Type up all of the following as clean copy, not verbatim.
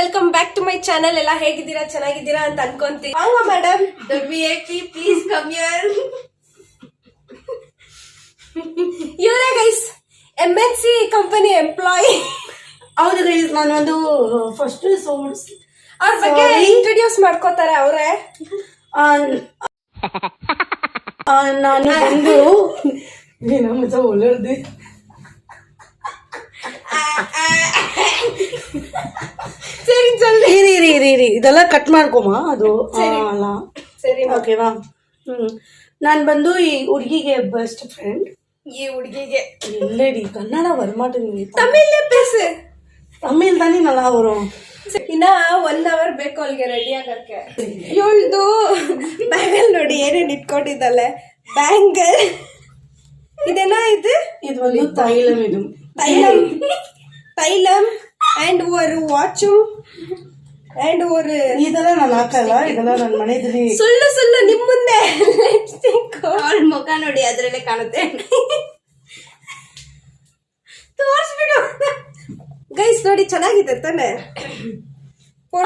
Welcome back to my channel. ಎಲ್ಲ ಹೇಗಿದ್ದೀರಾ, ಚೆನ್ನಾಗಿದ್ದೀರಾ ಅಂತ ಅನ್ಕೊಂತೀನಿ. ಹಂಗ madam VIP please come here. ಇವರೇ ಗೈಸ್ MNC ಕಂಪನಿ ಎಂಪ್ಲಾಯಿ. ಹೌದು ಗೈಸ್, ನಾನೊಂದು ಫಸ್ಟ್ ಸೋರ್ಸ್ ಅವ್ರ ಬಗ್ಗೆ ಇಂಟ್ರೊಡ್ಯೂಸ್ ಮಾಡ್ಕೋತಾರೆ ಅವರೇ. ನಾನು ಬಂದು ನಮ್ಮ ಒಳ್ಳೆಯದು ಸರಿ ಜಲ್ದಿ ಇರಿ ಇದೆಲ್ಲ ಕಟ್ ಮಾಡ್ಕೊಮ್ಮ. ಅದು ಅಲ್ಲ ಸರಿ ಓಕೆನಾ. ನಾನು ಬಂದು ಈ ಹುಡುಗಿಗೆ ಬೆಸ್ಟ್ ಫ್ರೆಂಡ್. ಈ ಹುಡುಗಿಗೆ ಎಲ್ಲೇಡಿ ಕನ್ನಡ ಬರ್ಮಾಟೇನಿ, ತಮಿಳ್ ಪೇಸು ತಮಿಳ್ ತಾನೇ ನಲ್ಲ ಅವರು. ಇನ್ನ 1 hour ಬೇಕು ಅಲ್ಲಿಗೆ ರೆಡಿ ಆಗಕ್ಕೆ. ಇವಳ್ದು ಬ್ಯಾಂಗಲ್ ನೋಡಿ ಏನೇನು ಇಟ್ಕೊಂಡಿದ್ದಲ್ಲ. ಬ್ಯಾಂಗಲ್ ಇದೇನಾ ಇದು ಒಂದು ತೈಲಂ. ಇದು ತೈಲಂ ಅಂಡ್ ಒಂದು ವಾಚು ಅಂಡ್ ಒಂದು ಇದೆಲ್ಲ ನಾನು ಹಾಕಲ್ಲ, ಇದೆಲ್ಲ ನನ್ನ ಮನೆಯಲ್ಲಿ ಸುಳ್ಳು ನಿಮ್ ಮುಂದೆ ಲಿಪ್ಸ್ಟಿಕ್. ಅವಳ ಮುಖ ನೋಡಿ ಅದ್ರಲ್ಲೇ ಕಾಣುತ್ತೆ. ತೋರಿಸ್ಬಿಡು ಗೈಸ್, ನೋಡಿ ಚೆನ್ನಾಗಿದೆ ತಾನೆ.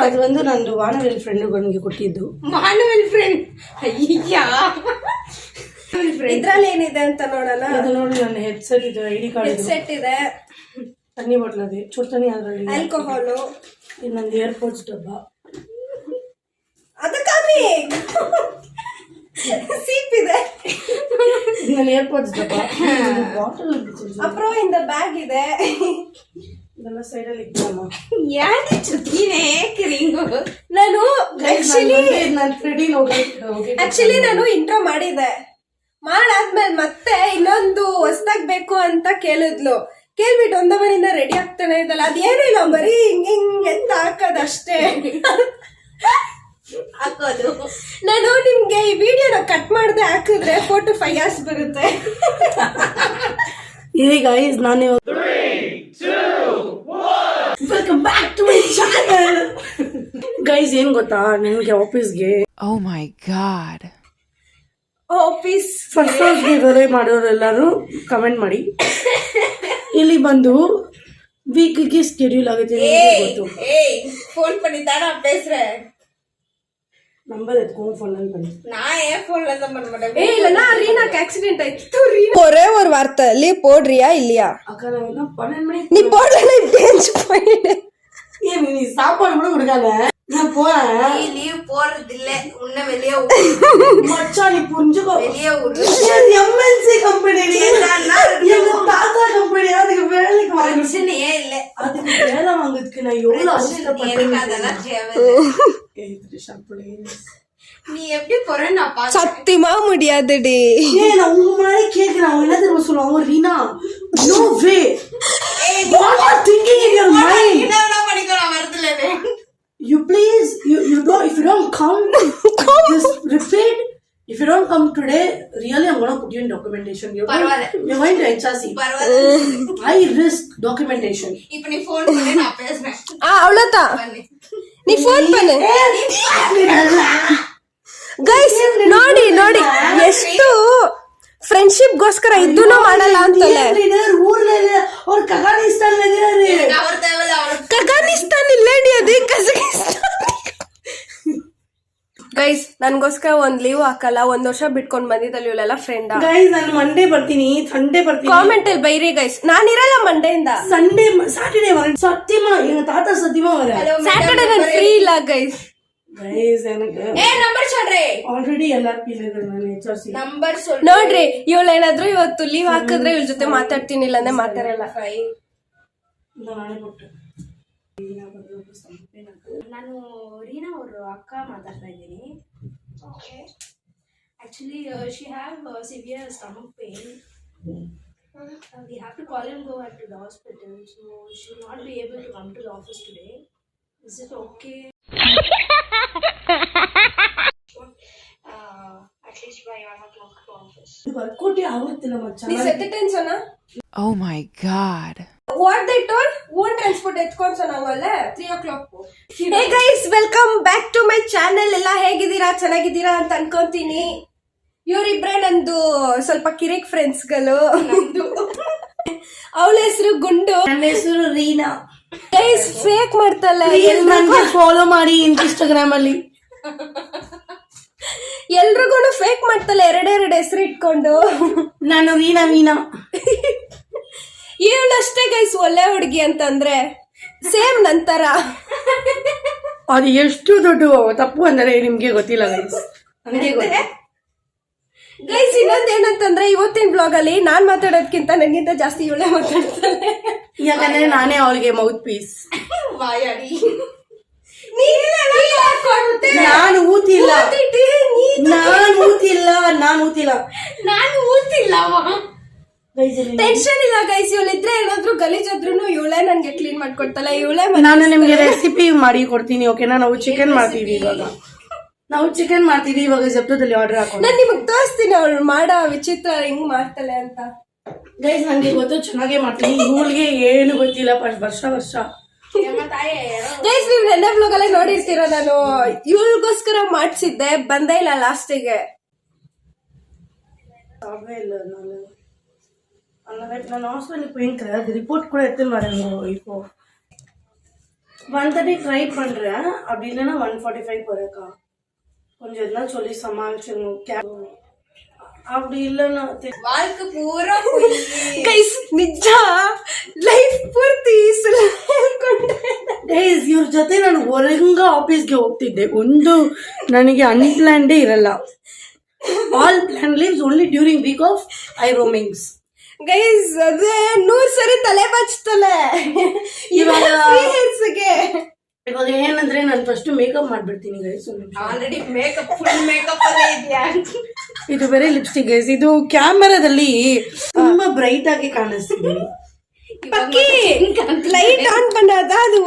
ಅದು ಒಂದು ನಂದು ವಾನವಿಲ್ ಫ್ರೆಂಡ್ಗಳಿಗೆ ಕೊಟ್ಟಿದ್ದು. ಮಾನವಲ್ ಫ್ರೆಂಡ್ ಅಯ್ಯ ಇದ್ರಲ್ಲಿ ಏನಿದೆ ಅಂತ ನೋಡೋಣ. ಇದು ನೋಡಿ ನನ್ನ ಹೆಡ್ಸೆಟ್ ಇದು, ID ಕಾರ್ಡ್ ಸೆಟ್ ಇದೆ, ತಣ್ಣಿ ಬಾಟ್ಲದೆ ಚುಡ್ತಾನೆ, ಅದರಲ್ಲಿ ಆಲ್ಕೋಹಾಲು, ಇದು ನಂದು ಏರ್ಪೋರ್ಟ್ಸ್ ಡಬ್ಬ, ಅದು ಕಮ್ಮಿ ಸೀಪ್ ಇದೆ, ಇದು ನನ್ನ ಏರ್ಪೋರ್ಟ್ಸ್ ಡಬ್ಬ, ಬಾಟಲ್ ಅಪ್ರೋ ಇಂದ ಬ್ಯಾಗ್ ಇದೆ. ಇದೆಲ್ಲ ಸೈಡಲ್ಲಿ ಇಕ್ಕಮ್ಮ. ಯಾಕೆ ಚುಕ್ಕಿನೇ ರಿಂಗು. ನಾನು ಆಕ್ಚುಲಿ ನಾನು ಇಂಟ್ರೋ ಮಾಡಿದ್ದೆ. ಮಾಡಾದ್ಮೇಲೆ ಮತ್ತೆ ಇನ್ನೊಂದು ಹೊಸ್ದಾಗ್ ಬೇಕು ಅಂತ ಕೇಳಿದ್ಲು. ಕೇಳ್ಬಿಟ್ಟು ಒಂದವರಿಂದ ರೆಡಿ ಆಗ್ತಾನೆ ಇದ್ದಲ್ಲ, ಅದೇನೂ ಇಲ್ಲ, ಬರೀ ಹಿಂಗ್ ಎಂತ ಹಾಕೋದಷ್ಟೇ ಹಾಕೋದು. ನಾನು ನಿಮ್ಗೆ ಈ ವಿಡಿಯೋನ ಕಟ್ ಮಾಡದೆ ಹಾಕಿದ್ರೆ 4 to 5 hours ಬರುತ್ತೆ. ಈಗ ನಾನು welcome back to my channel. Guys ಏನ್ ಗೊತ್ತಾ, ನಿಮ್ಗೆ ಆಫೀಸ್ಗೆ Oh my god. Office first ಗೆ ವೆರೈ ಮಾಡೋರೆಲ್ಲರೂ ಕಮೆಂಟ್ ಮಾಡಿ. ಇಲ್ಲಿ ಬಂದು ವೀಕ್ಗೆ ಸ್ಕೆಡ್ಯೂಲ್ ಆಗುತ್ತೆ ಗೊತ್ತು. ಫೋನ್ பண்ணிதானா பேசுறேன். ನಂಬರ್ ಎತ್ಕೊಂಡು ಫೋನ್ ಅಲ್ಲಿ ಬನ್ನಿ. நான் ஏன் ஃபோன்ல தான் பண்ண மாட்டேன். இல்லனா ரீனாக்கு ஆக்சிடென்ட் ஆயிடுச்சு. ஒரே ஒரு வார்த்தைல போடுறியா இல்லையா? அக்கா நான் 12 மணி நீ போடல, டேன்ஸ் போயிடு. ஏன் நீ சாப்பாடு கூட கொடுக்காத, நான் போறேன். நீ லீவ் போறது இல்ல, உன்ன வெளிய மச்சான் நீ புரிஞ்சுக்கோ. வெளிய விடு. MNC கம்பெனி எங்க தாத்தா கம்பெனி, அதுக்கு வேலைக்கு பிரச்சனை ஏன் இல்ல. அதுக்கு வேலை வாங்குறதுக்கு நான் எவ்வளவு எனக்கு அதெல்லாம் தேவை. நீ எப்படி போற நான் பாக்க. சத்தியமா முடியாதுடி. ஏய் நான் உங்க முன்னாடி கேக்குறேன், அவங்க என்ன தெரியுமா சொல்லுவாங்க, Reena no way. What are you thinking in your mind? என்ன பண்ணிக்கலாம் வரதுலவே. You please, you don't, if you don't come just repeat. If you don't come today, really I'm going to put you in documentation. You're going to HRC. I risk documentation. இப்போ நீ phone பண்ணு, நான் பேசுறேன். அவ்வளவுதான், நீ phone பண்ணு. Guys ನೋಡಿ ಎಷ್ಟು ಫ್ರೆಂಡ್ಶಿಪ್ ಗೋಸ್ಕರ ಇದನ್ನು ಮಾಡಲ್ಲ ಅಂತಲ್ಲ. ಅವ್ರು ಕಜಾಕಿಸ್ತಾನ್ அவர் தேவல அவர் ಕಜಾಕಿಸ್ತಾನ್ ಇಲ್ಲೇಡಿ, ಅದು ಕಜಾಕಿಸ್ತಾನ್. ಗೈಸ್ ನನ್ಗೋಸ್ಕರ ಒಂದ್ ಲೀವ್ ಹಾಕಲ್ಲ, 1 ವರ್ಷ ಬಿಟ್ಕೊಂಡ್ ಬಂದಿದ್ದಲ್ಲಿ ಇವಳೆಲ್ಲ ಫ್ರೆಂಡ್. ಗೈಸ್ ನಾನು ಮಂಡೇ ಬರ್ತೀನಿ, ಸಂಡೇ ಬರ್ತೀನಿ. ಕಾಮೆಂಟ್ ಅಲ್ಲಿ ಬೈರಿ ಗೈಸ್, ನಾನಿರಲ್ಲ ಮಂಡೆಯಿಂದ. ಸಂಡೇ ಸಾಟರ್ಡೇ வரேன். சத்தியமா எங்க தாத்தா சத்தியமா வரேன். ಸ್ಯಾಟರ್ಡೇ ನಾನು ಫ್ರೀ ಇಲ್ಲ ಗೈಸ್. ಗೈಸ್ எனக்கு ನಂಬರ್ சொல்றே. ಆಲ್ರೆಡಿ LRP ಇದೆ ನಾನು HRC ನಂಬರ್ சொல்றே. ನೋಡ್ರಿ ಇವಳೇನಾದ್ರೂ ಇವತ್ತು ಲೀವ್ ಹಾಕಿದ್ರೆ ಇವಳ ಜೊತೆ ಮಾತಾಡ್ತೀನಿ, ಇಲ್ಲ ಅಂದ್ರೆ ಮಾತಾಡಲ್ಲ. ನಾನೇ ಕೊಟ್ಟೆ. ನಾನು ರೀನಾ ಅವರು ಅಕ್ಕ ಮಾತಾಡ್ತಾ ಇದ್ದೀನಿ. Actually she have severe stomach pain. We have to call and go to the hospital, so she will not be able to come to the office today. Is it okay? At least by 1 o'clock to office. ಬರ್ಕೋಟಿ ಆಗುತ್ತಿಲ್ಲ ಮಚ್ಚ. ನೀ set tension. Oh my god. What they told, own transport ಎತ್ಕೊಂಡು ನಾವಲ್ಲ 3 o'clock. Hey guys, welcome back to my channel. ಎಲ್ಲ ಹೇಗಿದ್ದೀರಾ, ಚೆನ್ನಾಗಿದ್ದೀರಾ ಅಂತ ಅನ್ಕೊಂತೀನಿ. ಇವರಿಬ್ರೆ ನಂದು ಸ್ವಲ್ಪ ಕಿರಿಕ್ ಫ್ರೆಂಡ್ಸ್ಗಳು. ಅವಳ ಹೆಸರು ಗುಂಡು, ನನ್ನ ಹೆಸರು ರೀನಾ. ಗೈಸ್ ಫೇಕ್ ಮಾಡ್ತಲ್ಲ ನನಗೆ ಫಾಲೋ ಮಾಡಿ ಇನ್ಸ್ಟಾಗ್ರಾಮ್ ಅಲ್ಲಿ. ಎಲ್ರಿಗೂ ಫೇಕ್ ಮಾಡ್ತಲ್ಲ ಎರಡೆರಡು ಹೆಸರು ಇಟ್ಕೊಂಡು. ನಾನು ವೀಣಾ ಇವಳಷ್ಟೇ ಗೈಸ್ ಒಳ್ಳೆ ಹುಡುಗಿ ಅಂತಂದ್ರೆ ಸೇಮ್ ನಂತರ. ಅದು ಎಷ್ಟು ದೊಡ್ಡ ತಪ್ಪು ಅಂದರೆ ನಿಮ್ಗೆ ಗೊತ್ತಿಲ್ಲ ಗೈಸ್, ನನಗೆ ಗೊತ್ತಿಲ್ಲ. ಗೈಸ್ ಇನ್ನೊಂದ್ ಏನಂತಂದ್ರೆ ಇವತ್ತಿನ ಬ್ಲಾಗ್ ಅಲ್ಲಿ ನಾನ್ ಮಾತಾಡೋದ್ಕಿಂತ ನನಗಿಂತ ಜಾಸ್ತಿ ಇವಳೇ ಮಾತಾಡ್ತಾಳೆ. ಯಾಕಂದ್ರೆ ನಾನೇ ಅವಳಿಗೆ ಮೌತ್ ಪೀಸ್. ನಾನು ಊತಿಲ್ಲ. ಟೆನ್ಷನ್ ಇಲ್ಲ ಗೈಸ್, ಇವಳಿದ್ರೆ ಏನಾದ್ರು ಗಲೀಜಾದ್ರೂ ಇವಳೇ ನನ್ಗೆ ಕ್ಲೀನ್ ಮಾಡ್ಕೊಡ್ತಲ್ಲ. ಇವಳೇ ನಾನು ನಿಮ್ಗೆ ರೆಸಿಪಿ ಮಾಡಿ ಕೊಡ್ತೀನಿ, ಓಕೆನಾ? ನಾವು ಚಿಕನ್ ಮಾಡ್ತೀವಿ ಇವಾಗ ಜಪ್ತದಲ್ಲಿ ಆರ್ಡರ್ ಹಾಕೊಂಡು. ನಾನ್ ನಿಮಗ್ ತೋರಿಸ್ತೀನಿ ಅವಳು ಮಾಡೋ ವಿಚಿತ್ರ ಹೆಂಗ್ ಮಾಡ್ತಾಳೆ ಅಂತ. ಗೈಸ್ ನಂಗೆ ಗೊತ್ತು, ಚೆನ್ನಾಗೇ ಮಾಡ್ತೀನಿ. ಇವಳಿಗೆ ಏನು ಗೊತ್ತಿಲ್ಲ ವರ್ಷ. ಗೈಸ್ ನೀವ್ ನೆನ್ನೆ ಬ್ಲಾಗ್ ಅಲ್ಲೇ ನೋಡಿರ್ತೀರ, ನಾನು ಇವಳಿಗೋಸ್ಕರ ಮಾಡ್ಸಿದ್ದೆ, ಬಂದೇ ಇಲ್ಲ ಲಾಸ್ಟಿಗೆ. நான் ஹாஸ்பிட்டலுக்கு போயிருக்கிறேன். அது ரிப்போர்ட் கூட எடுத்துன்னு வரேன். இப்போ 1:30 ட்ரை பண்ணுறேன், அப்படி இல்லைன்னா 1:45 போகிறேக்கா. கொஞ்சம் எதுனா சொல்லி சமாளிச்சிடணும். அப்படி இல்லைன்னா வாழ்க்கை பூரா ಗೈಸ್ ನಿಜ ಲೈಫ್ ಪೂರ್ತಿ ಗೈಸ್ ಇವ್ರ ಜೊತೆ ನಾನು ಹೊರಗ ಆಫೀಸ್ಗೆ ಹೋಗ್ತಿದ್ದೆ. ಒಂದು ನನಗೆ ಅನ್ಪ್ಲಾನ್ಡೇ ಇರಲ್ಲ. All plan leaves only during week off I roamings. Guys ಅದೇ 100 ಸರಿ ತಲೆ ಬಚ್ತಲೆ ಇವಾಗ ಗೆ. ಇವಾಗ ಏನಂದ್ರೆ ನಾನು ಫಸ್ಟ್ ಮೇಕಪ್ ಮಾಡ್ಬಿಡ್ತೀನಿ guys. Already makeup full makeup ಅಲ್ಲೇ ಇದೆಯಾ. ಇದು ಬೇರೆ ಲಿಪ್ಸ್ಟಿಕ್ ಗೈಸ್. ಇದು ಕ್ಯಾಮೆರಾದಲ್ಲಿ ತುಂಬಾ ಬ್ರೈಟ್ ಆಗಿ ಕಾಣಿಸ್ತಿದ್ದೀನಿ. ಪಕ್ಕಿ ಲೈಟ್ ಆನ್ பண்ணாத ಅದು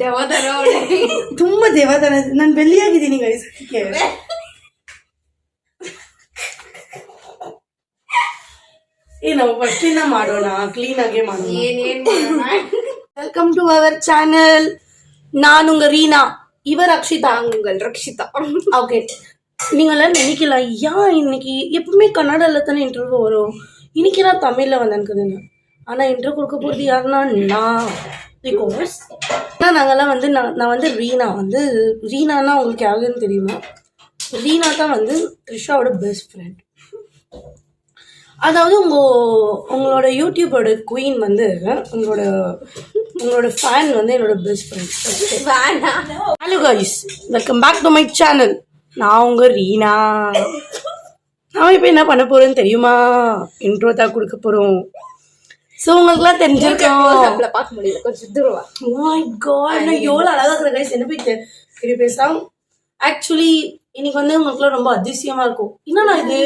ದೇವದರ ತುಂಬಾ ದೇವದರ. ನಾನು ಬೆಳ್ಳಿಯಾಗಿದ್ದೀನಿ ಗೈಸ್. ಅದಕ್ಕೆ ನಾವು ಫಸ್ಟ್ ಇಂದ ಮಾಡೋಣ, ಕ್ಲೀನ್ ಆಗೇ ಮಾಡೋಣ. Welcome to our channel. நான் உங்க ரீனா, இவர் அக்ஷிதா, உங்கள் ரக்ஷிதா. ஓகே, நீங்களாம் நினைக்கலாம் ஏன் இன்னைக்கு எப்பவுமே கன்னடால தானே இன்டர்வியூ வரும், இன்னைக்கு நான் தமிழ்ல வந்தேன்னுக்குதுன்னு. ஆனால் இன்டர்வியூ கொடுக்க போகிறது யாருன்னா நான். பிகாஸ் நாங்கள்லாம் வந்து நான் வந்து ரீனானா உங்களுக்கு யாருன்னு தெரியுமா? ரீனா தான் வந்து த்ரிஷாவோட பெஸ்ட் ஃப்ரெண்ட். அதாவது உங்களோட யூடியூபோட குயின் வந்து உங்களோட ஃபேன் வந்து என்னோட best friend. Hello guys, welcome back to my channel. நான் உங்க ரீனா. நான் இப்போ என்ன பண்ண போறேன்னு தெரியுமா? இன்ட்ரோ தான் கொடுக்க போறோம். ஸோ உங்களுக்குலாம் தெரிஞ்சிருக்கோம். பார்க்க முடியல, கொஞ்சம் தூரவா. மை காட், நான் எவ்வளோ அழகா இருக்கிற கைஸ். என்ன போய் இது பேசலாம். ஆக்சுவலி இன்னைக்கு வந்து உங்களுக்குலாம் ரொம்ப அதிசயமா இருக்கும். என்னன்னா இது,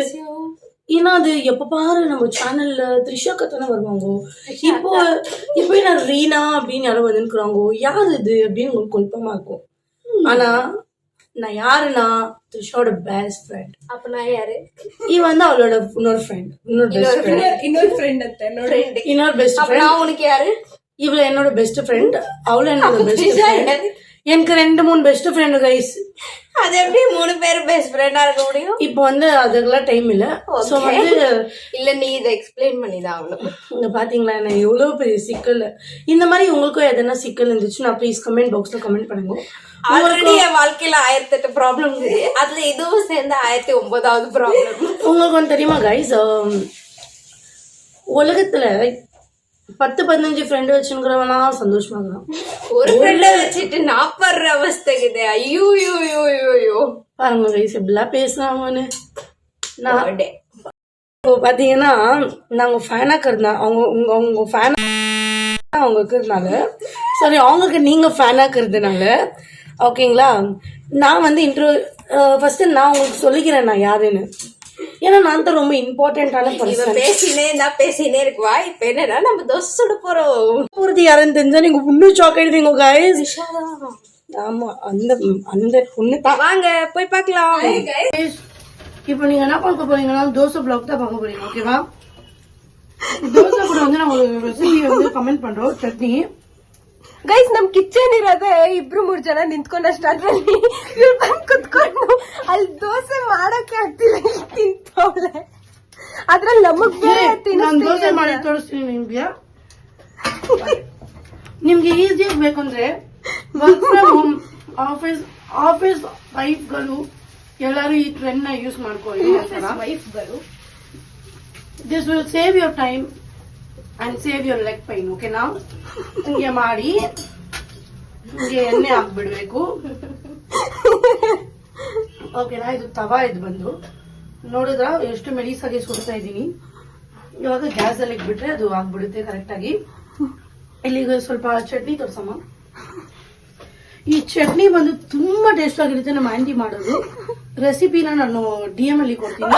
ஏன்னா அது எப்போ பாரு நம்ம சேனல்ல த்ரிஷாக்கா தானே வருவாங்க. இப்போ நான் ரீனா அப்படின்னு யாரும் வந்துருக்குறாங்க. யார் இது அப்படின்னு உங்களுக்கு குழப்பமா இருக்கும். ஆனா நான் யாருன்னா த்ரிஷாவோட பெஸ்ட் ஃப்ரெண்ட். அப்ப நான் யாரு? இவ வந்து அவளோட இன்னொரு ஃப்ரெண்ட், இன்னொரு பெஸ்ட் ஃப்ரெண்ட். நான் உனக்கு யாரு? இவள என்னோட பெஸ்ட் ஃப்ரெண்ட், அவளும் என்னோட பெஸ்ட் ஃப்ரெண்ட். எனக்கு 2-3 பெஸ்ட் ஃப்ரெண்டு கைஸ். அது எப்படி 3 பேர் பெஸ்ட் ஃப்ரெண்டா இருக்க முடியும்? இப்போ வந்து அதுக்கெல்லாம் டைம் இல்ல. ஸோ வந்து இல்ல, நீ இதை எக்ஸ்பிளைன் பண்ணிதான் அவளுக்கு. இங்க பாத்தீங்களா நான் எவ்வளவு பெரிய சிக்கல். இந்த மாதிரி உங்களுக்கும் எதனா சிக்கல் இருந்துச்சுன்னா ப்ளீஸ் கமெண்ட் பாக்ஸ்ல கமெண்ட் பண்ணுங்க. ஆல்ரெடி என் வாழ்க்கையில 1008 ப்ராப்ளம் இருக்கு, அதுல இதுவும் சேர்ந்து 1009வது ப்ராப்ளம். உங்களுக்கு வந்து தெரியுமா கைஸ், உலகத்துல 10-15 ஃப்ரெண்டு வச்சுக்கிறவனா சந்தோஷமா இருக்கான். ஒரு ஃப்ரெண்ட வச்சுட்டு நான் படுற அவஸ்தைக்குது. ஐயோ யோ யோ யோ யோ பாருங்க கைஸ் எப்படிலாம் பேசுறாங்கன்னு. நான் இப்போ பாத்தீங்கன்னா நாங்க ஃபேனாக இருந்தேன். அவங்க ஃபேன் அவங்க இருக்கிறதுனால, சாரி அவங்களுக்கு நீங்க ஃபேனாக இருக்கிறதுனால, ஓகேங்களா? நான் வந்து ஃபர்ஸ்ட் நான் உங்களுக்கு சொல்லிக்கிறேன் நான் யாருன்னு. ஏன்னா நான் தான் ரொம்ப இம்பார்ட்டன்டான பர்சன். பேசினே இருக்குவா. இப்ப என்னன்னா நம்ம தோசை சுட போறோம். போறது யாருன்னு தெரிஞ்சா நீங்க இன்னும் ஷாக் ஆயிடுவீங்க கைஸ். ஆமா, அந்த பொண்ணு தான். வாங்க போய் பார்க்கலாம். இப்போ நீங்க என்ன பார்க்க போறீங்கன்னா தோசை பிளாக் தான் பார்க்க போறீங்க, ஓகேவா? தோசை கூட வந்து நான் ஒரு ரெசிபி வந்து கமெண்ட் பண்றோம். ಚಟ್ನಿ ಗೈಸ್, ನಮ್ ಕಿಚನ್ ಇರೋದೇ 2-3 ಜನ ನಿಂತ್ಕೊಂಡಷ್ಟು. ಅದ್ರಲ್ಲಿ ಇವ್ರು ಬಂದು ಕುತ್ಕೊಂಡು ಅಲ್ಲಿ ದೋಸೆ ಮಾಡಕ್ಕೆ ಆಗ್ತಿಲ್ಲ, ತಿಂತವಳೆ. ಅದ್ರಲ್ಲಿ ನಮಗ್ ಬೇರೆ ನಾನು ದೋಸೆ ಮಾಡಿ ತೋರಿಸ್ತೀನಿ ನಿಮ್ಗೆ. ನಿಮ್ಗೆ ಈಸಿಯಾಗಿ ಬೇಕಂದ್ರೆ ವರ್ಕ್ ಫ್ರಮ್ ಹೋಮ್ ಆಫೀಸ್ ವೈಫ್ಗಳು ಎಲ್ಲರೂ ಈ ಟ್ರೆಂಡ್ ನ ಯೂಸ್ ಮಾಡ್ಕೊಳ್ಳಿ. ವೈಫ್ಗಳು this will save your time and save your leg pain. ಓಕೆನಾ? ಹಿಂಗೆ ಮಾಡಿ ಹಿಂಗೆ ಎಣ್ಣೆ ಹಾಕ್ಬಿಡ್ಬೇಕು. ಓಕೆನಾ? ಇದು ತವಾ ಇದು ಬಂದು ನೋಡಿದ್ರ ಎಷ್ಟು ಮೆಡಿಸಾಗಿ ಸುಡ್ತಾ ಇದ್ದೀನಿ. ಇವಾಗ ಗ್ಯಾಸ್ ಅಲ್ಲಿ ಇಟ್ಬಿಟ್ರೆ ಅದು ಆಗ್ಬಿಡುತ್ತೆ ಕರೆಕ್ಟ್ ಆಗಿ. ಇಲ್ಲಿಗ ಸ್ವಲ್ಪ ಚಟ್ನಿ ತೋರ್ಸಮ್ಮ. ಈ ಚಟ್ನಿ ಬಂದು ತುಂಬಾ ಟೇಸ್ಟ್ ಆಗಿರುತ್ತೆ. ನಮ್ಮ ಆಂಟಿ ಮಾಡೋದು ರೆಸಿಪಿನ ನಾನು DM ಅಲ್ಲಿ ಕೊಡ್ತೀನಿ.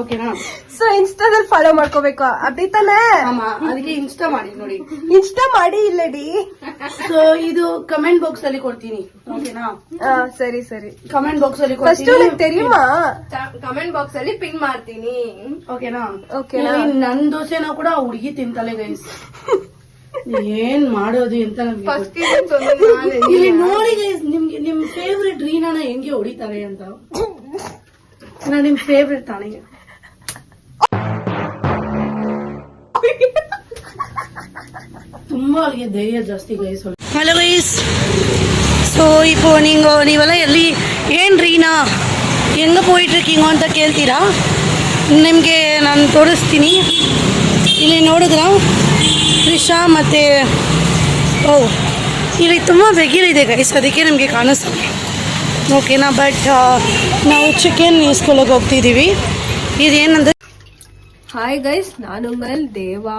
ಓಕೆನಾ? ಸೊ ಇನ್ಸ್ಟಾದಲ್ಲಿ ಫಾಲೋ ಮಾಡ್ಕೋಬೇಕು ಅದೇ ತಾನೇ? ಅಮ್ಮ ಅದಕ್ಕೆ ಇನ್ಸ್ಟಾ ಮಾಡಿ ನೋಡಿ. ಇನ್ಸ್ಟಾ ಮಾಡಿ ಇಲ್ಲಡಿ. ಸೊ ಇದು ಕಮೆಂಟ್ ಬಾಕ್ಸ್ ಅಲ್ಲಿ ಕೊಡ್ತೀನಿ. ಓಕೆನಾ? ಸರಿ ಸರಿ. ಕಮೆಂಟ್ ಬಾಕ್ಸ್ ಅಲ್ಲಿ ಫಸ್ಟ್ ಕೊಡ್ತೀನಿ. ತೆರಿಮಾ ಕಮೆಂಟ್ ಬಾಕ್ಸ್ ಅಲ್ಲಿ ಪಿನ್ ಮಾಡ್ತೀನಿ. ಓಕೆನಾ? ಓಕೆನಾ? ಇಲ್ಲಿ ನನ್ ದೋಸೆನ ಕೂಡ ಆ ಹುಡುಗಿ ತಿಂತಲೆ ಗೈಸ್. ಏನ್ ಮಾಡೋದು ಅಂತ ನಮ್ಗೆ ಇಲ್ಲಿ ನೋಡಿ ಗೈಸ್. ನಿಮ್ಗೆ ನಿಮ್ ಫೇವ್ರೆಟ್ ರೀನಾನ ಹೆಂಗೆ ಹೊಡಿತಾರೆ ಅಂತ. ನಾನು ನಿಮ್ ಫೇವ್ರೆಟ್ ತಾನೇ. ತುಂಬಾ ಅವಳಿಗೆ ಧೈರ್ಯ ಜಾಸ್ತಿ ಗೈಸ್. Hello guys. ಸೊ இப்போ ನೀವೆಲ್ಲ ಎಲ್ಲಿ ಏನ್ ರೀನಾ ಹೆಂಗ போயிட்டு ಅಂತ ಕೇಳ್ತೀರಾ? ನಿಮ್ಗೆ ನಾನು ತೋರಿಸ್ತೀನಿ. ಇಲ್ಲಿ ನೋಡಿದ್ರ ತ್ರಿಷಾ ಮತ್ತೆ ಇಲ್ಲಿ ತುಂಬ ಬೆಗಿಲಿದೆ ಗೈಸ್, ಅದಕ್ಕೆ ನಿಮಗೆ ಕಾಣಿಸ್ತದೆ. ಓಕೆನಾ? ಬಟ್ ನಾವು ಚಿಕನ್ ಇಸ್ಕೊಳ್ಳೋಕೆ ಹೋಗ್ತಿದ್ದೀವಿ. ಇದೇನಂದ್ರೆ ಹಾಯ್ ಗೈಸ್, ನಾನು ಮೇಲ್ ದೇವಾ.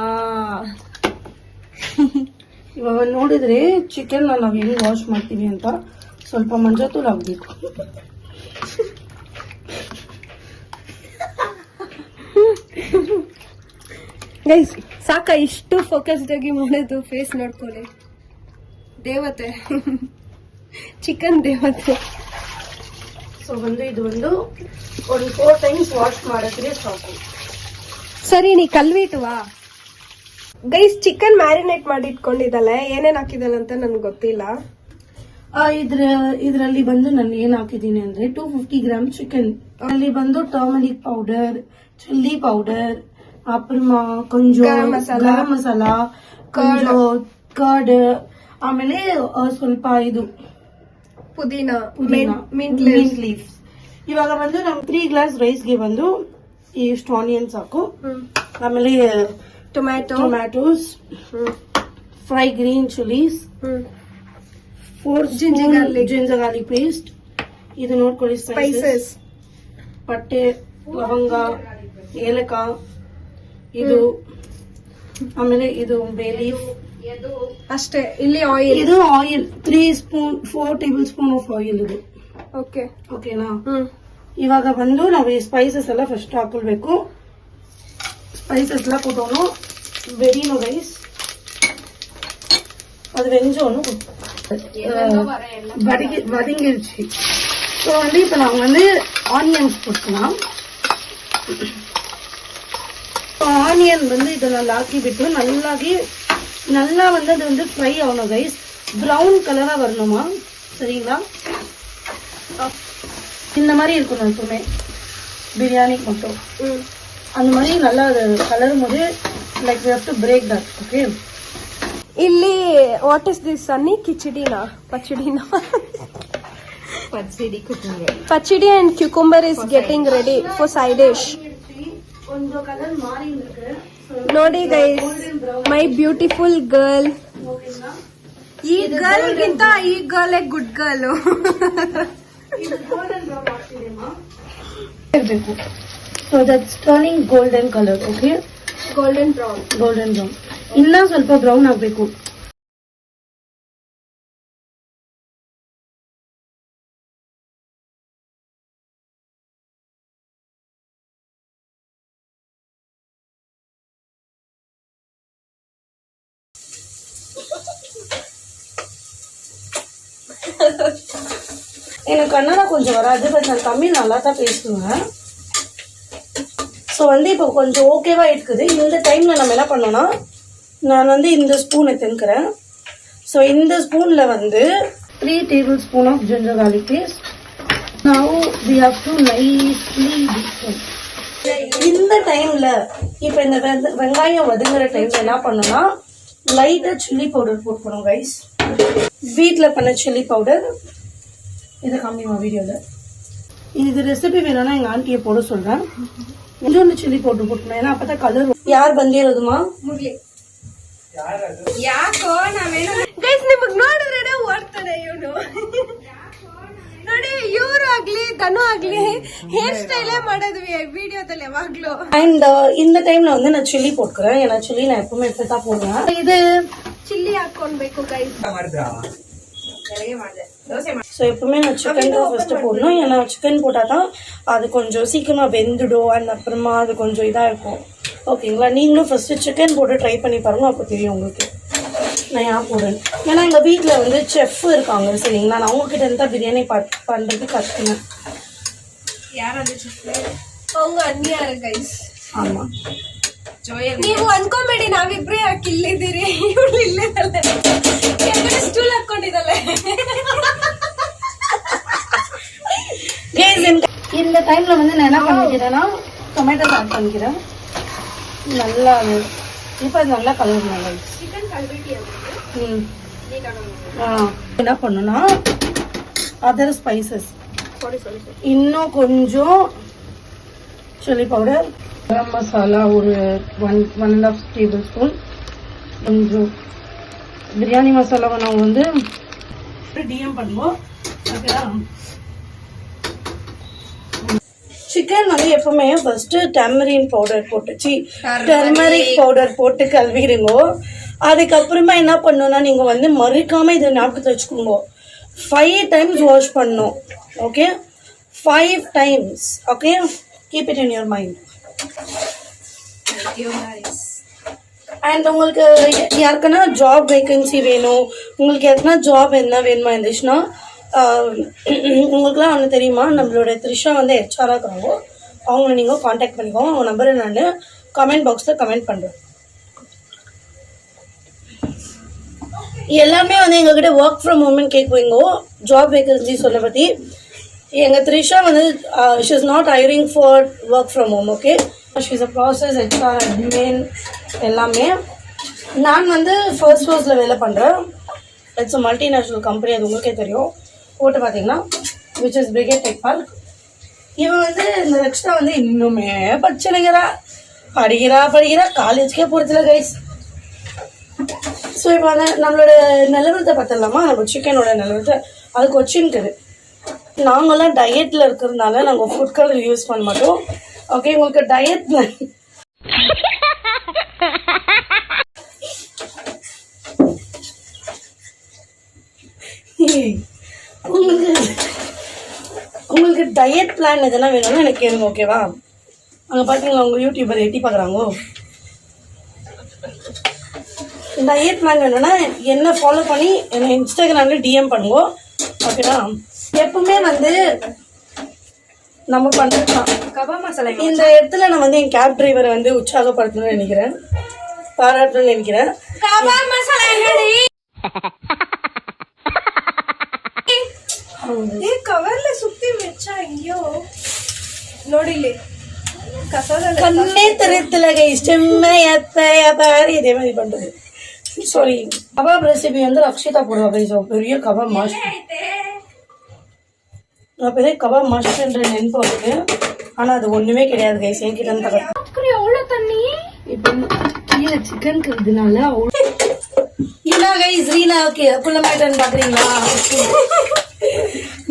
ಇವಾಗ ನೋಡಿದ್ರೆ ಚಿಕನ್ ನಾವು ಹೆಂಗ್ ವಾಶ್ ಮಾಡ್ತೀವಿ ಅಂತ ಸ್ವಲ್ಪ ಮಂಜಾತೂಲ್ ಹಾಕ್ಬೇಕು. ಗೈಸ್ ಸಾಕ ಇಷ್ಟು ಫೋಕಸ್ಡ್ ಆಗಿ ಮಾಡೋದು? ಫೇಸ್ ನೋಡ್ಕೊಳ್ಳಿ. ದೇವತೆ, ಚಿಕನ್ ದೇವತೆ. ಸೊ ಇದು ಒಂದು 4 ಟೈಮ್ಸ್ ವಾಶ್ ಮಾಡಿದ್ರೆ ಸಾಕು. ಸರಿ, ನೀ ಕಲ್ವಿಟ್ವಾ? ಗೈಸ್ ಚಿಕನ್ ಮ್ಯಾರಿನೇಟ್ ಮಾಡಿ ಇಟ್ಕೊಂಡಿದ್ದಾಳೆ. ಏನೇನ್ ಹಾಕಿದಾಳೆ ಅಂತ ನನ್ಗೆ ಗೊತ್ತಿಲ್ಲ. ಇದರಲ್ಲಿ ಬಂದು ನಾನು ಏನ್ ಹಾಕಿದ್ದೀನಿ ಅಂದ್ರೆ 250 ಗ್ರಾಮ್ ಚಿಕನ್. ಅಲ್ಲಿ ಬಂದು turmeric powder, chilli powder, ಅಪ್ರಮಾ, ಕೊಂಜೋ garam masala, ಕೊಂಜೋ curd, ಆಮೇಲೆ ಸ್ವಲ್ಪ ಇದು ಪುದೀನ, ಮಿಂಟ್ ಲೀಫ್. ಇವಾಗ ಬಂದು ನಮ್ 3 ಗ್ಲಾಸ್ ರೈಸ್ಗೆ ಬಂದು ಇಷ್ಟು ಆನಿಯನ್ಸ್ ಹಾಕು. ಆಮೇಲೆ tomatoes, fry green chillies, 4 ginger garlic paste. ಇದು ನೋಡ್ಕೊಳ್ಳಿ ಸ್ಪೈಸಸ್, ಪಟ್ಟೆ, ಲವಂಗ, ಏಲಕ, ಇದು ಆಮೇಲೆ ಇದು ಬೇ ಲೀಫ್ ಅಷ್ಟೇ. ಇಲ್ಲಿ ಆಯಿಲ್, ಇದು oil 4 table spoon of oil ಇದು. ಓಕೆ ಓಕೆನಾ? ಇವಾಗ ಬಂದು ನಾವು ಈ ಸ್ಪೈಸಸ್ ಎಲ್ಲ ಫಸ್ಟ್ ಹಾಕೊಳ್ಬೇಕು. ಸ್ಪೈಸಸ್ ಎಲ್ಲ ಕೊಟ್ಟೋನು ಬೆರಿನೋ ರೈಸ್ அது வெஞ்சோன்னு வதங்கிருச்சு. ஸோ வந்து இப்போ நாங்கள் வந்து ஆனியன்ஸ் போட்டுக்கலாம். ஆனியன் வந்து இதெல்லாம் ஆக்கி விட்டு நல்லா வந்து அது வந்து ஃப்ரை ஆகணும் கைஸ். ப்ரௌன் கலரா வரணுமா? சரிங்களா? இந்த மாதிரி இருக்கணும் எப்பவுமே பிரியாணிக்கு மட்டும். அந்த மாதிரி நல்லா கலரும் போது like we have to break that. Okay. ಇಲ್ಲಿ ವಾಟ್ ಇಸ್ ದಿಸ್ ಅನ್ನಿ? ಕಿಚಡಿನಾ ಪಚಡಿನಾ? Pachadi and cucumber is getting ready for side dish. கொஞ்சம் கலர் மாறி இருக்கு. ನೋಡಿ ಗೈಸ್, ಮೈ ಬ್ಯೂಟಿಫುಲ್ ಗರ್ಲ್. ಈ ಗರ್ಲ್ ಗಿಂತ ಈ ಗರ್ಲ್ ಗುಡ್ ಗರ್ಲ್. ಇದು ಗೋಲ್ಡನ್ ಬ್ರೌನ್ ಆಗ್ತಿದೆಮಾ ಇರಬೇಕು. So that's turning golden colour. Okay, golden brown. ಇನ್ನ ಸ್ವಲ್ಪ ಬ್ರೌನ್ ಆಗಬೇಕು. எனக்கு கன்னடா கொஞ்சம் வராது, பட் நான் தமிழ் நல்லா தான் பேசுவேன். ஸோ வந்து இப்போ கொஞ்சம் ஓகேவா இருக்குது. இந்த டைமில் நம்ம என்ன பண்ணோம்னா, நான் வந்து இந்த ஸ்பூன் எடுத்துக்கிறேன். ஸோ இந்த ஸ்பூனில் வந்து 3 tablespoon of ginger garlic paste. Now we have to nicely mix. இந்த டைமில் இப்போ இந்த வெங்காயம் வதங்குற டைமில் என்ன பண்ணோம்னா, லைட்டாக சில்லி பவுடர் போட்டுக்கணும் கைஸ். வீட்டில் பண்ண சில்லி பவுடர். இதை காமிமா வீடியோவில். இது ரெசிபி வேணும்னா எங்கள் ஆண்டியை போட சொல்கிறேன். கொஞ்சோண்டு சில்லி பவுடர் போட்டுக்கணும், ஏன்னா அப்போ தான் கலர். ಯಾರು ಬಂದಿರೋದಮ್ಮ? ಮುಗ್ಲಿ ಯಾಕೋ ನಾವೇನೋ ಗೈಸ್ ನಿಮಗ್ ನೋಡಿದ್ರೆ ಓಡ್ತಾನೆ ಇವನು. ನೋಡಿ ಇವ್ರು ಆಗ್ಲಿ ಧನು ಆಗ್ಲಿ ಹೇರ್ ಸ್ಟೈಲೇ ಮಾಡೋದ್ವಿ ವಿಡಿಯೋದಲ್ಲಿ ಯಾವಾಗ್ಲೂ. அண்ட் இந்த டைம்ல வந்து நான் சில்லி போட்டுக்கிறேன், ஏன்னா சில்லி நான் எப்பவுமே எடுத்து தான் போடுவேன். இது ಚಿಲ್ಲಿ ಹಾಕೊಂಡ್ಬೇಕು ಗೈಸ್. ஸோ எப்பவுமே நான் சிக்கன் தான் ஃபர்ஸ்ட் போடணும், ஏன்னா சிக்கன் போட்டால் தான் அது கொஞ்சம் சீக்கிரமா வெந்துடும். அண்ட் அப்புறமா அது கொஞ்சம் இதாக இருக்கும். ஓகேங்களா? நீங்களும் ஃபர்ஸ்ட் சிக்கன் போட்டு ட்ரை பண்ணி பாருங்க, அப்போ தெரியும் உங்களுக்கு நான் ஏன் போடுறேன். ஏன்னா எங்கள் வீட்டில் வந்து செஃப் இருக்காங்க சரிங்களா, நான் அவங்ககிட்ட இருந்து தான் பிரியாணி பண்ணுறது கற்றுக்கினேன். அவங்க ಅನ್ಯಾರು ಗೈಸ್. ஆமாம், ನೀವು ಅನ್ಕೊಂಬೇಡಿ ನಾವಿಬ್ರೇ ಯಾಕೆ ಇಲ್ಲಿದ್ದೀರಿ, ಇವಳು ಇಲ್ಲಿದ್ದಾಳೆ ಸ್ಟೂಲ್ ಹಾಕೊಂಡಿದ್ದಾಳೆ. இந்த டைம்ல வந்து நான் என்ன பண்ணிக்கிறேன்னா டொமேட்டோ ஆட் பண்ணிக்கிறேன். நல்லா இப்போ அது நல்லா கலர் நல்லா என்ன பண்ணுன்னா அதர் ஸ்பைசஸ் இன்னும் கொஞ்சம் சில்லி பவுடர், கரம் மசாலா ஒரு 1.5 டேபிள் ஸ்பூன், கொஞ்சம் பிரியாணி மசாலாவை நாங்கள் வந்து டிஎம் பண்ணுவோம். ஓகேவா? சிக்கன் வந்து எப்பவுமே ஃபர்ஸ்ட் டர்மரின் பவுடர் போட்டு டர்மரிக் பவுடர் போட்டு கழுவிடுங்க. அதுக்கப்புறமா என்ன பண்ணணும்னா நீங்கள் வந்து மறுக்காம இதை ஞாபகத்தை வச்சுக்கோங்க. 5 times வாஷ் பண்ணணும். Okay, 5 times. Okay, keep it in your mind. And உங்களுக்கு யாருக்குன்னா ஜாப் வேகன்சி வேணும், உங்களுக்கு எதுனா ஜாப் என்ன வேணுமா இருந்துச்சுன்னா உங்களுக்குலாம் ஒன்று தெரியுமா, நம்மளோட த்ரிஷா வந்து ஹெச்ஆராக இருக்கிறாங்க, அவங்கள நீங்கள் காண்டாக்ட் பண்ணிக்கோங்க. அவங்க நம்பரை நான் கமெண்ட் பாக்ஸில் கமெண்ட் பண்ணுறேன். எல்லாமே வந்து எங்ககிட்ட ஒர்க் ஃப்ரம் ஹோம்னு கேட்குவீங்க. ஜாப் வேகன்சி சொல்ல பற்றி எங்கள் த்ரிஷா வந்து she is not hiring for work from home. Okay, she is a process HR admin எல்லாமே. நான் வந்து ஃபர்ஸ்ட் ஃப்ளோர்ஸில் வேலை பண்ணுறேன். இட்ஸ் அ மல்டிநேஷ்னல் கம்பெனி, அது உங்களுக்கே தெரியும். போட்டு பார்த்தீங்கன்னா which is brigade tech park. இவன் வந்து இந்த எக்ஸ்ட்ரா வந்து இன்னுமே படிச்சுனுங்கிறா, படிக்கிறா காலேஜ்க்கே போகிறதில்ல கைஸ். ஸோ இப்போ வந்து நம்மளோட நிலவரத்தை பார்த்துடலாமா? நம்ம சிக்கனோட நிலவரத்தை அதுக்கு வச்சுன்னுக்குது. நாங்கள்லாம் டயட்டில் இருக்கிறதுனால நாங்கள் ஃபுட் கலர் யூஸ் பண்ண மாட்டோம். ஓகே, உங்களுக்கு டயட் உங்களுக்கு டயட் பிளான் எதுனா வேணும்னா எனக்கு கேளுங்க. ஓகேவா? அங்கே பார்த்தீங்களா உங்கள் யூடியூபர் எட்டி பார்க்குறாங்க. டயட் பிளான் வேணும்னா என்ன ஃபாலோ பண்ணி என்னை இன்ஸ்டாகிராமில் டிஎம் பண்ணுவோம். ஓகேவா? எப்பவுமே வந்து நம்ம பண்ணுறோம். ಕಬಾಬ್ ಮಸಾಲೆ இந்த இடத்துல நான் வந்து என் கேப் டிரைவரை வந்து உற்சாகப்படுத்தணும்னு நினைக்கிறேன், பாராட்டணும்னு நினைக்கிறேன். ಕಬಾಬ್ ಮಸಾಲೆ ನೋಡಿ ಈ ಕವರ್ல ಸುತ್ತಿ ವೆಚ್ಚ ಅಯ್ಯೋ ನೋಡಿಲಿ ಕಸದಲ್ಲಿ கண்ணே தெரியல கைஸ், செம்மையாரி இதே மாதிரி பண்றது. சாரி, கபாப் ரெசிபி வந்து ரக்ஷிதா போடுவா கைஸ். பெரிய கபாப் மாஸ்டர், நான் பெரிய கபாப் மாஸ்டர்ன்ற நென்பு இருக்கு. ஆனா அது ஒண்ணுமே கிடையாது கைஸ், என்கிட்ட இருந்து தகவல். அவ்வளோ தண்ணி இப்போ கீழே சிக்கன் இருக்கிறதுனால இல்ல கைஸ். ரீனாவுக்கு குள்ளமாயிட்டான்னு பாக்குறீங்களா?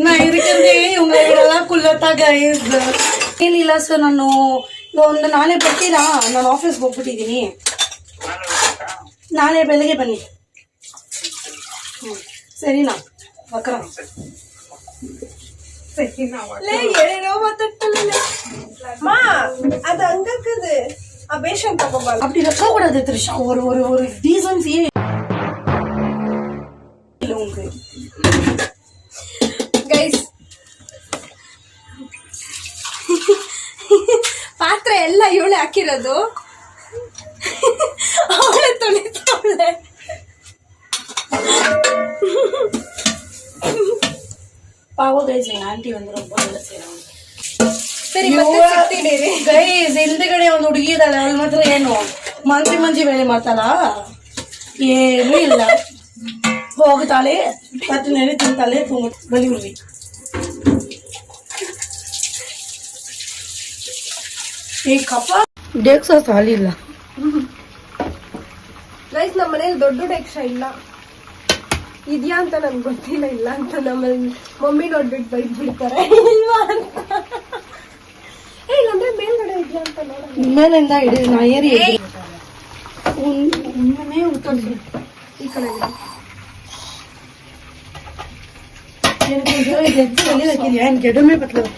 நான் இருக்கிறதே உங்களெல்லாம் ಕುಲ್ಲತ್ತಾ ಗೈಸ್. ಏನಿಲ್ಲ ಸರ್, ನಾನು ಒಂದು ನಾಳೆ ಬರ್ತೀರಾ? ನಾನು ಆಫೀಸ್ಗೆ ಹೋಗ್ಬಿಟ್ಟಿದ್ದೀನಿ, ನಾಳೆ ಬೆಳಗ್ಗೆ ಬನ್ನಿ. ಸರಿನಾ ಅಕ್ರ? ஏழோ மாத்தட்டல மா அது அங்க இருக்குது அபேஷன் தகவல் அப்படி வைக்க கூடாது த்ரிஷா. ஒரு ஒரு ஒரு டீசன்ஸியே இல்லை உங்களுக்கு ಗೈಸ್. ಪಾತ್ರೆ ಎಲ್ಲ ಇವಳೆ ಹಾಕಿರೋದು, ಅವಳೆ ತೊಳಿತಾವಳೆ. பாவம் கைஸ், எங்க ஆண்டி வந்து ரொம்ப வேலை செய்யறாங்க. ಸರಿ ಮತ್ತೆ ಸಿಗ್ತೀನಿ ಗೈಸ್. ಹಿಂದ್ಗಡೆ ಒಂದು ಹುಡುಗಿ ಇದ್ದಾಳೆ, ಅವಳು ಮಾತ್ರ ಏನು ಮಂಜಿ ವೇಳೆ ಮಾಡ್ತಾಳ. ಏನೂ ಇಲ್ಲ, ಹೋಗ್ತಾಳೆ ಮತ್ತೆ ನೆನೆ ತಿಂತಾಳೆ ಬಲಿ ಮುಗಿ. ಈ ಕಪ್ಪ ಡೇಕ್ಸ ಸಾಲಿ ಇಲ್ಲ. ಗೈಸ್ ನಮ್ಮ ಮನೇಲಿ ದೊಡ್ಡ ಡೆಕ್ಷ ಇಲ್ಲ, ಇದ್ಯಾ ಅಂತ ನನ್ಗೆ ಗೊತ್ತಿಲ್ಲ. ಇಲ್ಲ ಅಂತ ನಮ್ಮಲ್ಲಿ ಮಮ್ಮಿ ನೋಡ್ಬಿಟ್ಟು ಬೈದ್ ಬಿಡ್ತಾರೆ ಇಲ್ವಾ ಅಂತ. ಇಲ್ಲಂದ್ರೆ ಮೇಲ್ಗಡೆ ಇದ್ಯಾ ಅಂತ ನೋಡೋಣ. ಮೇಲಿಂದ ಹಿಡಿದು ನಾ ಏರಿ ಒಮ್ಮೆ ಉತ್ತರಿಸಿ ಈ ಕಡೆ ಗೆಡಮೆ ಬರ್ತದೆ.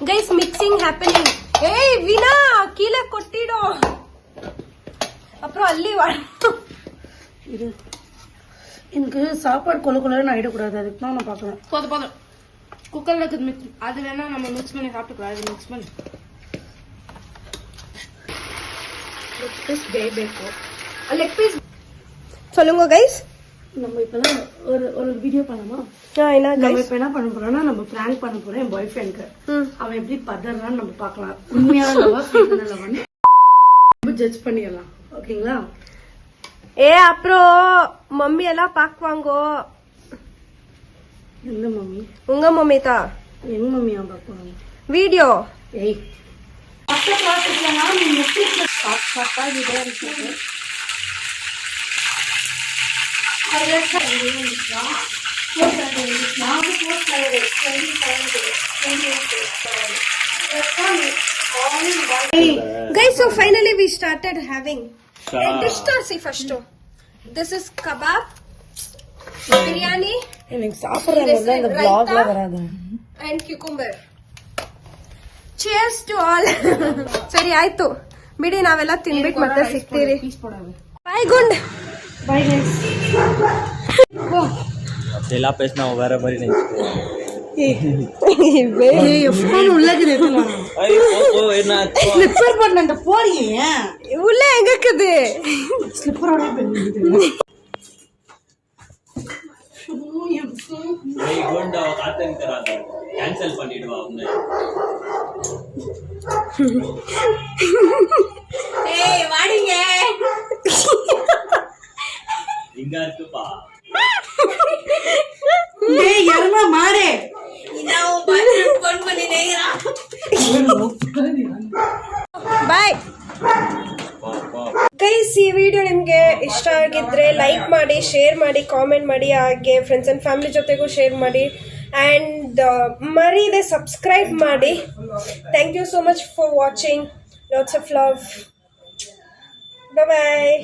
Guys mixing happening. ಏಯ್ ವಿನಾ ಕೀழே கொட்டிடோ அப்புறம் அள்ளி இது எனக்கு சாப்பாடு கொல நான் ஆயிடக்கூடாது, அதுக்கு தான் நான் பார்க்குறேன். போதும் குக்கர்ல இருக்குது மிக்ஸ், அது வேணா நம்ம மிக்ஸ் பண்ணி சாப்பிட்டுக்கலாம். அது மிக்ஸ் பண்ணி லெக் பீஸ் பேபேக்கோ லெக் பீஸ் சொல்லுங்க கைஸ். நம்ம இப்பதான் ஒரு வீடியோ பண்ணலாமா? நம்ம இப்ப என்ன பண்ண போறோம்னா நம்ம பிராங்க் பண்ண போறோம் என் பாய் ஃப்ரெண்ட்க்கு. அவன் எப்படி பதறான்னு நம்ம பார்க்கலாம். உண்மையான லவ்வா ஃபேக்கான லவ்வான்னு நம்ம ஜட்ஜ் பண்ணிடலாம். ஓகேங்களா? ஏ அப்புறம் மம்மி எல்லாம் பாக்குவாங்கோ. எந்த மம்மி? உங்க மம்மி தான். எங்க மம்மியா பாக்குவாங்க வீடியோ? ஏய் ஃபர்ஸ்ட் கிளாஸ் இல்லனா நீ நெட்ஃபிளிக்ஸ்ல பாப்பா வீடியோ இருக்கு. Guys, so finally we started having a dish to see first. This is kebab, biryani, எனக்கு சாப்பிடுறதுல இந்த vlogல வராது. and cucumber. Cheers to all. ಸರಿ ಆಯ್ತು ಬಿಡಿ, ನಾವೆಲ್ಲ ತಿನ್ಬಿಟ್ಟು ಮತ್ತೆ ಸಿಗ್ತೀರಿ. ಬಾಯ್ ಗುಂಡ್. Bye guys. तेला पेसना वगैरह बरी नहीं ஏய் ஃபோன் உள்ளக்குது எதுனா ஐ ஓ என்ன ஸ்லிப்பர் பண்ணண்ட போறியே உள்ள எங்க இருக்குது? ஸ்லிப்பரோட பண்ணிட்டு ஏய் கோண்டா காட்டன் கராத கேன்சல் பண்ணிடுவா அவனை. ஏய் வாடிங்க இங்க இருக்குப்பா. டேய் யாரமா மாரே ನಾವು ಬಾತ್ರೂಮ್ ಕೊಂಡು ಬಂದಿದ್ದೇರಾ. Bye guys. ಈ ವಿಡಿಯೋ ನಿಮಗೆ ಇಷ್ಟ ಆಗಿದ್ರೆ ಲೈಕ್ ಮಾಡಿ, ಶೇರ್ ಮಾಡಿ, ಕಾಮೆಂಟ್ ಮಾಡಿ, ಹಾಗೆ ಫ್ರೆಂಡ್ಸ್ ಆ್ಯಂಡ್ ಫ್ಯಾಮಿಲಿ ಜೊತೆಗೂ ಶೇರ್ ಮಾಡಿ ಆ್ಯಂಡ್ ಮರೀದೆ ಸಬ್ಸ್ಕ್ರೈಬ್ ಮಾಡಿ. Thank you so much for watching. Lots of love. Bye bye.